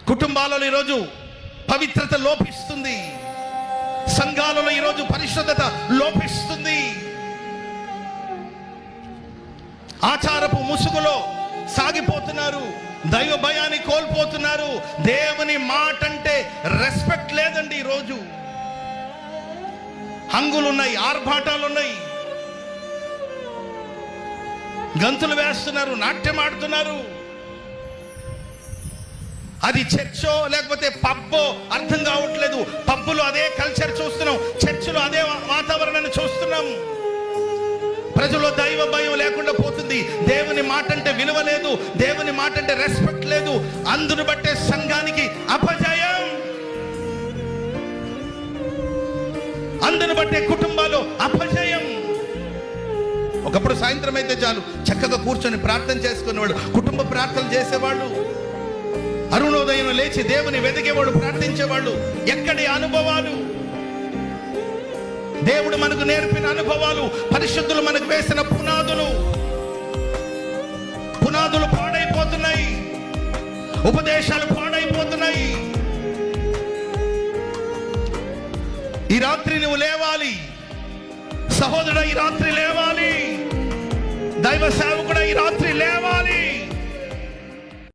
కుటుంబాలలో ఈరోజు పవిత్రత లోపిస్తుంది, సంఘాలలో ఈరోజు పరిశుద్ధత లోపిస్తుంది. ఆచారపు ముసుగులో సాగిపోతున్నారు, దైవ భయాన్ని కోల్పోతున్నారు. దేవుని మాట అంటే రెస్పెక్ట్ లేదండి. ఈరోజు హంగులున్నాయి, ఆర్భాటాలున్నాయి, గంతులు వేస్తున్నారు, నాట్యం ఆడుతున్నారు. అది చర్చో లేకపోతే పబ్బో అర్థం కావట్లేదు. పబ్బులో అదే కల్చర్ చూస్తున్నాం, చర్చిలో అదే వాతావరణాన్ని చూస్తున్నాం. ప్రజల్లో దైవ భయం లేకుండా పోతుంది. దేవుని మాట అంటే విలువ లేదు, దేవుని మాట అంటే రెస్పెక్ట్ లేదు. అందును బట్టే సంఘానికి అపజయం, అందును బట్టే కుటుంబాలు అపజయం. ఒకప్పుడు సాయంత్రం అయితే చాలు చక్కగా కూర్చొని ప్రార్థన చేసుకునేవాడు, కుటుంబ ప్రార్థన చేసేవాళ్ళు, అరుణోదయం లేచి దేవుని వెతికేవాడు, ప్రార్థించేవాళ్ళు. ఎక్కడి అనుభవాలు, దేవుడు మనకు నేర్పిన అనుభవాలు, పరిశుద్ధులు మనకు వేసిన పునాదులు పాడైపోతున్నాయి, ఉపదేశాలు పాడైపోతున్నాయి. ఈ రాత్రి నువ్వు లేవాలి సహోదరుడు, ఈ రాత్రి లేవాలి. దైవ సేవకుడు